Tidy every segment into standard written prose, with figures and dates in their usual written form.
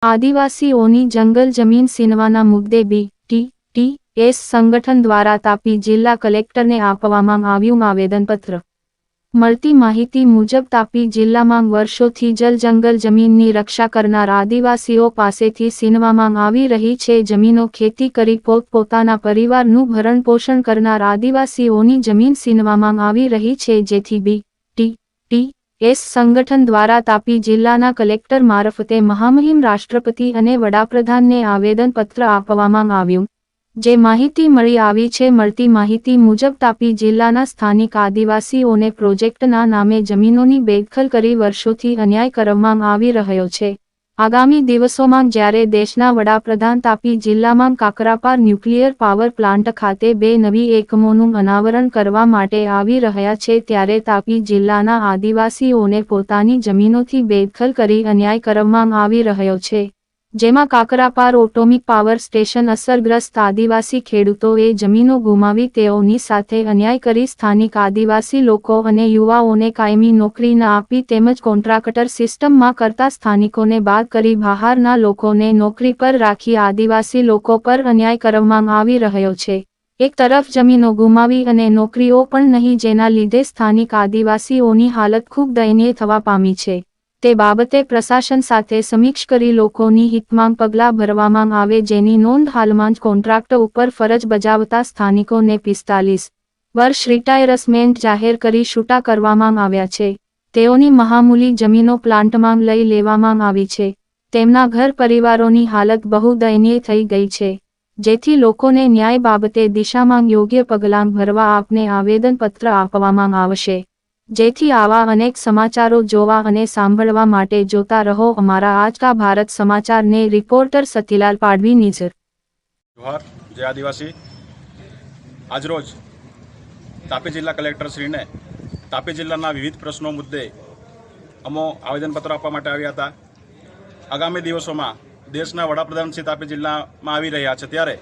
આદિવાસીઓની જંગલ જમીન સીનવાના મુદ્દે BTTS સંગઠન દ્વારા તાપી જિલ્લા કલેક્ટરને આપવામાં આવ્યું આવેદનપત્ર। મળતી માહિતી મુજબ તાપી જિલ્લામાં વર્ષોથી જંગલ જમીનની રક્ષા કરનાર આદિવાસીઓ પાસેથી સીનવામાં આવી રહી છે જમીનો ખેતી કરી પોતાના પરિવારનું ભરણપોષણ કરનાર આદિવાસીઓની જમીન સીનવામાં આવી રહી છે જેથી BTTS સંગઠન દ્વારા તાપી જિલ્લાના કલેક્ટર મારફતે મહામહિમ રાષ્ટ્રપતિ અને વડાપ્રધાનને આવેદનપત્ર આપવામાં આવ્યું। જે માહિતી મળી આવી છે મળતી માહિતી મુજબ તાપી જિલ્લાના સ્થાનિક આદિવાસીઓને પ્રોજેક્ટના નામે જમીનોની બેદખલ કરી વર્ષોથી અન્યાય કરવામાં આવી રહ્યો છે। આગામી દિવસોમાં જ્યારે દેશના વડાપ્રધાન તાપી જિલ્લામાં કાકરાપાર ન્યુક્લિયર પાવર પ્લાન્ટ ખાતે 2 નવી એકમોનું અનાવરણ કરવા માટે આવી રહ્યા છે ત્યારે તાપી જિલ્લાના આદિવાસીઓને પોતાની જમીનોથી બેદખલ કરી અન્યાય કરવામાં આવી રહ્યો છે। જેમાં કાકરાપાર એટોમિક પાવર સ્ટેશન અસરગ્રસ્ત આદિવાસી ખેડૂતોએ જમીનો ગુમાવી તેઓની સાથે અન્યાય કરી સ્થાનિક આદિવાસી લોકો અને યુવાઓને કાયમી નોકરી ન આપી તેમજ કોન્ટ્રાક્ટર સિસ્ટમમાં કરતા સ્થાનિકોને બાદ કરી બહારના લોકોને નોકરી પર રાખી આદિવાસી લોકો પર અન્યાય કરવામાં આવી રહ્યો છે। એક તરફ જમીનો ગુમાવી અને નોકરીઓ પણ નહીં જેના લીધે સ્થાનિક આદિવાસીઓની હાલત ખૂબ દયનીય થવા પામી છે। તે બાબતે પ્રશાસન સાથે સમીક્ષા કરી લોકોની હિતમાં પગલાં ભરવામાં આવે જેની નોંધ હાલમાં જ કોન્ટ્રાક્ટ ઉપર ફરજ બજાવતા સ્થાનિકોને 45 વર્ષ રિટાયરમેન્ટ જાહેર કરી છૂટા કરવામાં આવ્યા છે। તેઓની મહામૂલી જમીનો પ્લાન્ટમાં લઈ લેવામાં આવી છે। તેમના ઘર પરિવારોની હાલત બહુ દયનીય થઈ ગઈ છે જેથી લોકોને ન્યાય બાબતે દિશામાં યોગ્ય પગલાં ભરવા આપને આવેદનપત્ર આપવામાં આવશે। જેથી આવા અનેક સમાચારો જોવા અને સાંભળવા માટે જોતા રહો અમારા આજ કા ભારત સમાચાર ને રિપોર્ટર સતીલાલ પાડવી નિઝર। જોહાર જય આદિવાસી। આજરોજ તાપી જિલ્લા કલેક્ટર શ્રીને તાપી જિલ્લાના વિવિધ પ્રશ્નો મુદ્દે અમો આવેદનપત્ર આપવા માટે આવ્યા હતા। આગામી દિવસોમાં દેશના વડાપ્રધાન શ્રી તાપી જિલ્લામાં આવી રહ્યા છે ત્યારે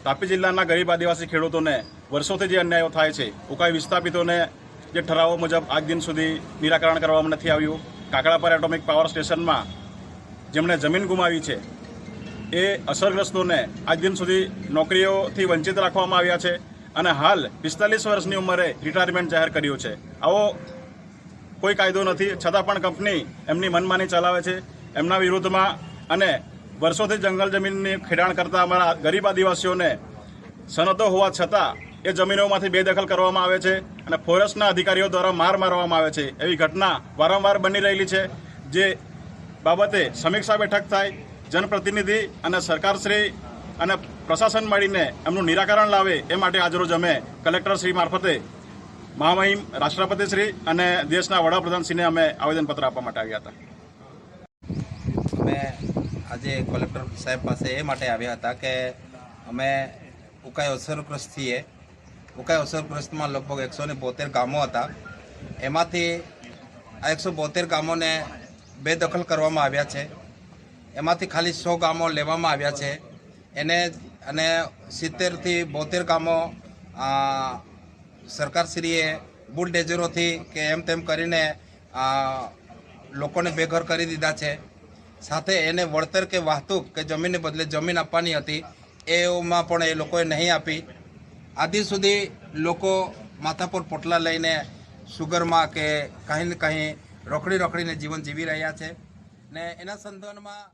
તાપી જિલ્લાના ગરીબ આદિવાસી ખેડૂતોને વર્ષોથી જે અન્યાયો થાય છે ઉકાઈ વિસ્થાપિતોને જે ઠરાવો મુજબ આજ દિન સુધી નિરાકરણ કરવામાં નથી આવ્યું। કાકરાપાર એટોમિક પાવર સ્ટેશનમાં જેમણે જમીન ગુમાવી છે એ અસરગ્રસ્તોને આજ દિન સુધી નોકરીઓથી વંચિત રાખવામાં આવ્યા છે અને હાલ 45 વર્ષની ઉંમરે રિટાયરમેન્ટ જાહેર કર્યું છે। આવો કોઈ કાયદો નથી છતાં પણ કંપની એમની મનમાની ચલાવે છે એમના વિરુદ્ધમાં અને વર્ષોથી જંગલ જમીનની ખેડાણ કરતા અમારા ગરીબ આદિવાસીઓને સનતો હોવા છતાં એ જમીનોમાંથી બેદખલ કરવામાં આવે છે અને ફોરેસ્ટના અધિકારીઓ દ્વારા મારવામાં આવે છે। એવી ઘટના વારંવાર બની રહેલી છે જે બાબતે સમીક્ષા બેઠક થાય જનપ્રતિનિધિ અને સરકારશ્રી અને પ્રશાસન મળીને એમનું નિરાકરણ લાવે એ માટે આજરોજ અમે કલેક્ટરશ્રી મારફતે મહામહિમ રાષ્ટ્રપતિશ્રી અને દેશના વડાપ્રધાનશ્રીને અમે આવેદનપત્ર આપવા માટે આવ્યા હતા। અમે આજે કલેક્ટર સાહેબ પાસે એ માટે આવ્યા હતા કે અમે ઉકાઈ અસરગ્રસ્ત છીએ। ઉકાઈ અસરગ્રસ્તમાં લગભગ 172 ગામો હતા। એમાંથી આ 172 ગામોને બેદખલ કરવામાં આવ્યા છે। એમાંથી ખાલી 100 ગામો લેવામાં આવ્યા છે એને અને 70થી 72 ગામો સરકારશ્રીએ બુલડેઝરોથી કે એમ તેમ કરીને લોકોને બેઘર કરી દીધા છે। સાથે એને વળતર કે વાહતુક કે જમીનને બદલે જમીન આપવાની હતી એમાં પણ એ લોકોએ નહીં આપી। આદિ સુધી લોકો માથા પર પોટલા લઈને સુગરમાં કે કાંઈ ને કાંઈ રોકડીને જીવન જીવી રહ્યા છે ને એના સંદર્ભમાં